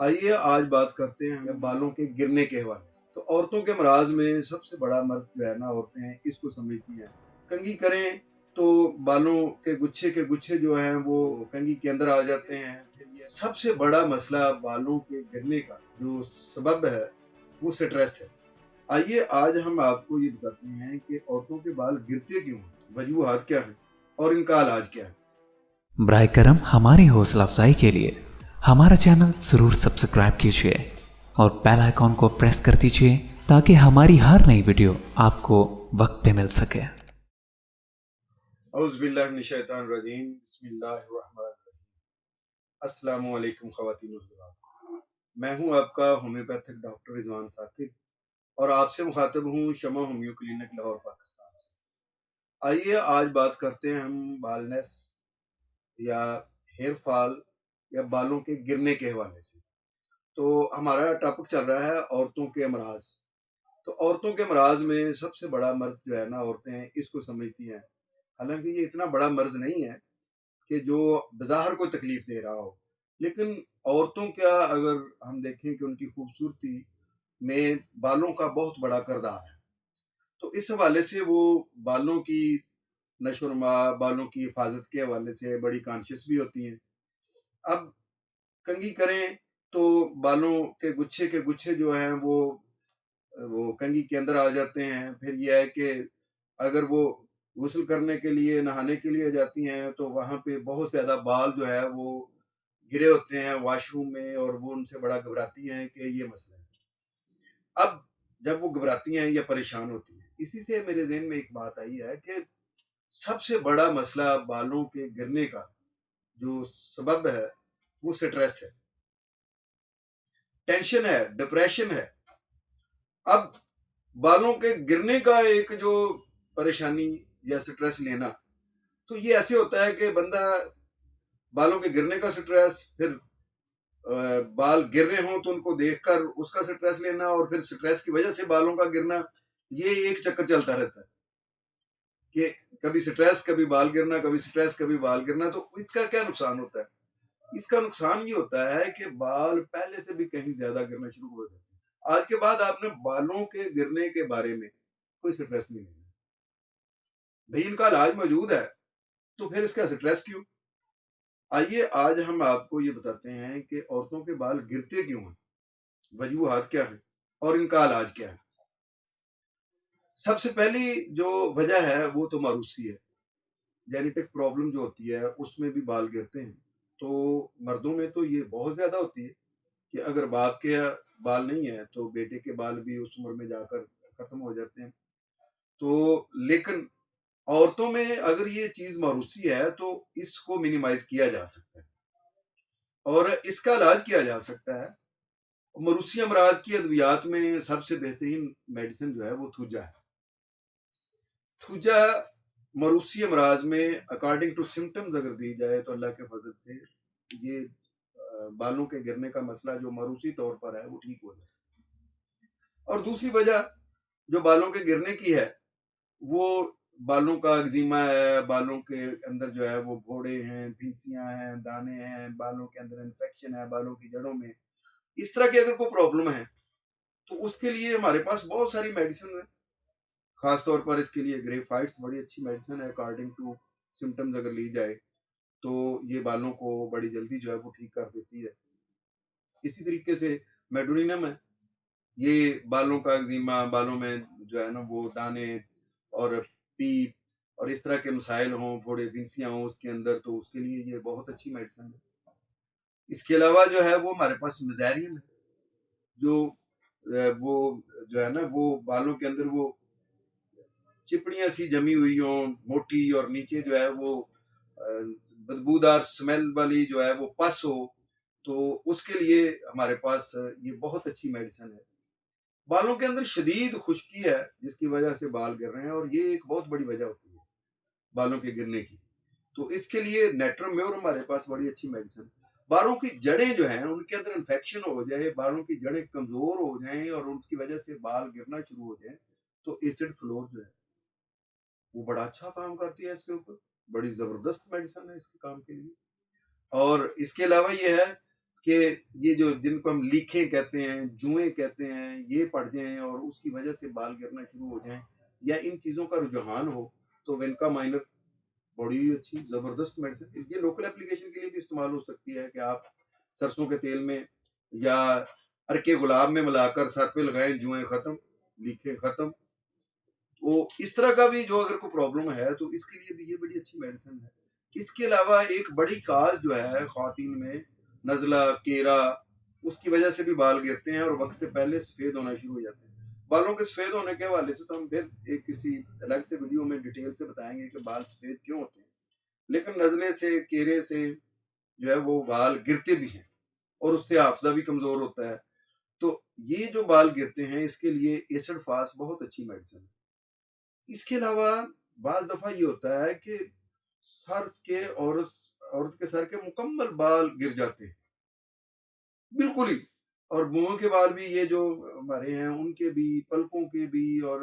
आइए आज बात करते हैं बालों के गिरने के हवाले से। तो औरतों के मराज में सबसे बड़ा मर्द जो है ना, औरतें हैं इसको समझती हैं। कंघी करें तो बालों के गुच्छे जो हैं वो कंघी के अंदर आ जाते हैं। सबसे बड़ा मसला बालों के गिरने का जो सबब है वो स्ट्रेस है। आइए आज हम आपको ये बताते हैं कि औरतों के बाल गिरते क्यों हैं, वजूहात क्या हैं और इनका इलाज क्या है। बराए करम हमारी हौसला अफजाई के लिए हमारा चैनल जरूर सब्सक्राइब कीजिए और बेल आइकॉन को प्रेस कर दीजिए ताकि हमारी हर नई वीडियो आपको वक्त पे मिल सके। औज़ुबिल्लाहिमिनश्शैतानिर्रजीम, बिस्मिल्लाहिर्रहमानिर्रहीम। अस्सलामु अलैकुम ख़वातीन और हज़रात। मैं हूं आपका होम्योपैथिक डॉक्टर रिजवान साकिब और आपसे मुखातब हूं शमा होम्यो क्लिनिक लाहौर पाकिस्तान से। आइए आज बात करते हैं हम बालनेस या हेयर फॉल या बालों के गिरने के हवाले से। तो हमारा टॉपिक चल रहा है औरतों के अमराज। तो औरतों के अमराज में सबसे बड़ा मर्ज जो है ना, औरतें इसको समझती हैं। हालांकि ये इतना बड़ा मर्ज नहीं है कि जो बाज़ाहिर को तकलीफ दे रहा हो, लेकिन औरतों का अगर हम देखें कि उनकी खूबसूरती में बालों का बहुत बड़ा किरदार है, तो इस हवाले से वो बालों की नशोनुमा, बालों की हिफाजत के हवाले से बड़ी कॉन्शियस भी होती हैं। अब कंघी करें तो बालों के गुच्छे जो हैं वो कंघी के अंदर आ जाते हैं। फिर यह है कि अगर वो गुस्ल करने के लिए, नहाने के लिए जाती हैं तो वहाँ पे बहुत ज़्यादा बाल जो है वो गिरे होते हैं वॉशरूम में, और वो उनसे बड़ा घबराती हैं कि ये मसला है। अब जब वो घबराती हैं या परेशान होती हैं, इसी से मेरे ज़हन में एक बात आई है कि सबसे बड़ा मसला बालों के गिरने का जो सबब है वो स्ट्रेस है, टेंशन है, डिप्रेशन है। अब बालों के गिरने का एक जो परेशानी या स्ट्रेस लेना, तो ये ऐसे होता है कि बंदा बालों के गिरने का स्ट्रेस, फिर बाल गिर रहे हों तो उनको देखकर उसका स्ट्रेस लेना, और फिर स्ट्रेस की वजह से बालों का गिरना, ये एक चक्कर चलता रहता है कि कभी स्ट्रेस कभी बाल गिरना, कभी स्ट्रेस कभी बाल गिरना। तो इसका क्या नुकसान होता है? इसका नुकसान ये होता है कि बाल पहले से भी कहीं ज्यादा गिरना शुरू हो जाते हैं। आज के बाद आपने बालों के गिरने के बारे में कोई स्ट्रेस नहीं लेना। भाई इनका इलाज मौजूद है, तो फिर इसका स्ट्रेस क्यों? आइए आज हम आपको ये बताते हैं कि औरतों के बाल गिरते क्यों हैं, वजूहात क्या है और इनका इलाज क्या है। सबसे पहली जो वजह है वो तो मारूसी है। जेनेटिक प्रॉब्लम जो होती है उसमें भी बाल गिरते हैं। तो मर्दों में तो ये बहुत ज्यादा होती है कि अगर बाप के बाल नहीं है तो बेटे के बाल भी उस उम्र में जाकर खत्म हो जाते हैं। तो लेकिन औरतों में अगर ये चीज मारूसी है तो इसको मिनिमाइज किया जा सकता है और इसका इलाज किया जा सकता है। मरूसी अमराज की अद्वियात में सबसे बेहतरीन मेडिसिन जो है वो थूजा है। थूजा मरूसी अमराज में अकॉर्डिंग टू सिम्टम्स अगर दी जाए तो अल्लाह के फजल से ये बालों के गिरने का मसला जो मरूसी तौर पर है वो ठीक हो जाए। और दूसरी वजह जो बालों के गिरने की है वो बालों का एक्जिमा है, बालों के अंदर जो है वो फोड़े हैं, फिंसियां हैं, दाने हैं, बालों के अंदर इन्फेक्शन है, बालों की जड़ों में। इस तरह की अगर कोई प्रॉब्लम है तो उसके लिए हमारे पास बहुत सारी मेडिसिन है। खासतौर पर इसके लिए ग्रेफाइट्स बड़ी अच्छी मेडिसिन है। अकॉर्डिंग टू सिम्टम्स अगर ली जाए तो ये बालों को बड़ी जल्दी जो है वो ठीक कर देती है। इसी तरीके से मेडोनिनम है, ये बालों का एक्जिमा, बालों में जो है ना वो दाने और पीप और इस तरह के मसाइल हों, फोड़े फिंसियाँ हों उसके अंदर, तो उसके लिए ये बहुत अच्छी मेडिसिन है। इसके अलावा जो है वो हमारे पास मेज़ेरियम है, जो वो जो है ना वो बालों के अंदर वो चिपड़ियां सी जमी हुई हों मोटी, और नीचे जो है वो बदबूदार स्मेल वाली जो है वो पस हो, तो उसके लिए हमारे पास ये बहुत अच्छी मेडिसिन है। बालों के अंदर शदीद खुश्की है जिसकी वजह से बाल गिर रहे हैं, और ये एक बहुत बड़ी वजह होती है बालों के गिरने की। तो इसके लिए नेट्रोम्योर हमारे पास बड़ी अच्छी मेडिसिन। बालों की जड़ें जो हैं उनके अंदर इन्फेक्शन हो जाए, बालों की जड़ें कमजोर हो जाएं और उसकी वजह से बाल गिरना शुरू हो जाए, तो एसिड फ्लोर जो है वो बड़ा अच्छा काम करती है इसके ऊपर। बड़ी जबरदस्त मेडिसिन है इसके काम के लिए। और इसके अलावा ये है کہ یہ جو جن کو ہم لیکھیں کہتے ہیں، جوئیں کہتے ہیں، یہ پڑ جائیں اور اس کی وجہ سے بال گرنا شروع ہو جائیں یا ان چیزوں کا رجحان ہو، تو وینکا مائنر بڑی اچھی زبردست میڈیسن، یہ لوکل اپلیکیشن کے لیے بھی استعمال ہو سکتی ہے کہ آپ سرسوں کے تیل میں یا ارکے گلاب میں ملا کر سر پہ لگائیں، جوئیں ختم، لیکھیں ختم. تو اس طرح کا بھی جو اگر کوئی پرابلم ہے تو اس کے لیے بھی یہ بڑی اچھی میڈیسن ہے. اس کے علاوہ ایک بڑی کاز جو ہے خواتین میں نزلہ، کیرا، اس کی وجہ سے بھی بال گرتے ہیں اور وقت سے پہلے سفید ہونا شروع ہو جاتے ہیں. بالوں کے سفید ہونے کے حوالے سے تو ہم پھر ایک کسی الگ سے ویڈیو میں ڈیٹیل سے بتائیں گے کہ بال سفید کیوں ہوتے ہیں، لیکن نزلے سے، کیرے سے جو ہے وہ بال گرتے بھی ہیں اور اس سے حافظہ بھی کمزور ہوتا ہے. تو یہ جو بال گرتے ہیں اس کے لیے ایسڈ فاس بہت اچھی میڈیسن ہے. اس کے علاوہ بعض دفعہ یہ ہوتا ہے کہ سر کے عورت کے سر کے مکمل بال گر جاتے ہیں بالکل ہی، اور منہ کے بال بھی، یہ جو ہمارے ہیں ان کے بھی، پلکوں کے بھی، اور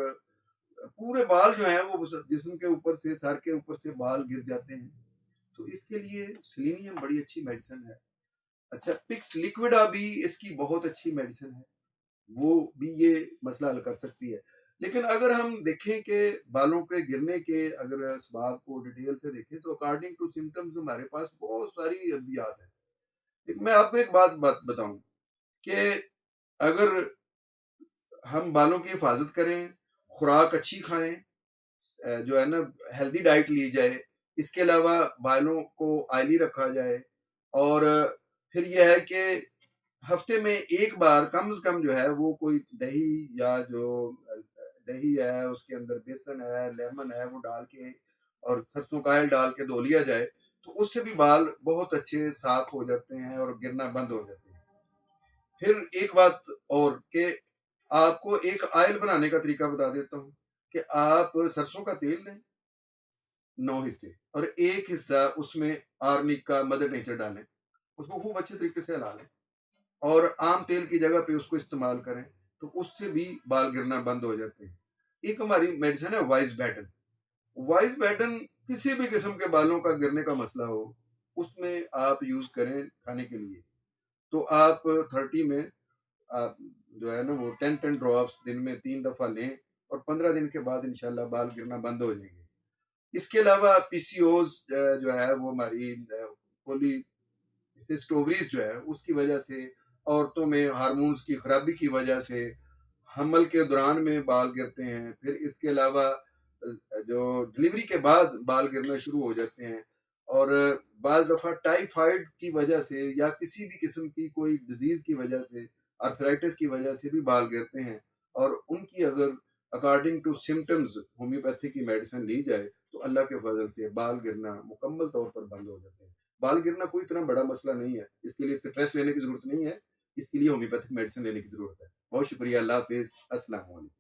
پورے بال جو ہیں وہ جسم کے اوپر سے، سر کے اوپر سے بال گر جاتے ہیں. تو اس کے لیے سیلینیم بڑی اچھی میڈیسن ہے. اچھا، پکس لیکوڈا بھی اس کی بہت اچھی میڈیسن ہے، وہ بھی یہ مسئلہ حل کر سکتی ہے. لیکن اگر ہم دیکھیں کہ بالوں کے گرنے کے اگر اسباب کو ڈیٹیل سے دیکھیں تو اکارڈنگ ٹو سمٹمز ہمارے پاس بہت ساری ادویات ہیں. لیکن میں آپ کو ایک بات بتاؤں کہ اگر ہم بالوں کی حفاظت کریں، خوراک اچھی کھائیں، جو ہے نا ہیلدی ڈائٹ لی جائے، اس کے علاوہ بالوں کو آئلی رکھا جائے، اور پھر یہ ہے کہ ہفتے میں ایک بار کم از کم جو ہے وہ کوئی دہی، یا جو دہی ہے اس کے اندر بیسن ہے، لیمن ہے، وہ ڈال کے اور سرسوں کا آئل ڈال کے دھو لیا جائے تو اس سے بھی بال بہت اچھے صاف ہو جاتے ہیں اور گرنا بند ہو جاتے ہیں. پھر ایک بات اور کہ آپ کو ایک آئل بنانے کا طریقہ بتا دیتا ہوں کہ آپ سرسوں کا تیل لیں 9 حصے، اور ایک حصہ اس میں آرنک کا مدر نیچر ڈالیں، اس کو خوب اچھے طریقے سے ہلا لیں اور عام تیل کی جگہ پہ اس کو استعمال کریں تو اس سے بھی بال گرنا بند ہو جاتے ہیں. ایک ہماری میڈیسن ہے وائز بیٹن. وائز بیٹن کسی بھی قسم کے بالوں کا گرنے کا مسئلہ ہو اس میں آپ یوز کریں کھانے کے لیے. تو آپ 30 میں آپ جو ہے نا وہ 10 ڈراپس دن میں 3 دفعہ لیں اور 15 دن کے بعد انشاءاللہ بال گرنا بند ہو جائیں گے. اس کے علاوہ پی سی اوز جو ہے وہ ہماری پولی سسٹووریز جو ہے اس کی وجہ سے، عورتوں میں ہارمونز کی خرابی کی وجہ سے حمل کے دوران میں بال گرتے ہیں. پھر اس کے علاوہ جو ڈلیوری کے بعد بال گرنا شروع ہو جاتے ہیں، اور بعض دفعہ ٹائیفائڈ کی وجہ سے یا کسی بھی قسم کی کوئی ڈیزیز کی وجہ سے، آرتھرائٹس کی وجہ سے بھی بال گرتے ہیں. اور ان کی اگر اکارڈنگ ٹو سمٹمز ہومیوپیتھی کی میڈیسن لی جائے تو اللہ کے فضل سے بال گرنا مکمل طور پر بند ہو جاتے ہیں. بال گرنا کوئی اتنا بڑا مسئلہ نہیں ہے، اس کے لیے سٹریس لینے کی ضرورت نہیں ہے، اس کے لیے ہومیوپیتھک میڈیسن لینے کی ضرورت ہے. بہت شکریہ، اللہ حافظ، السلام علیکم.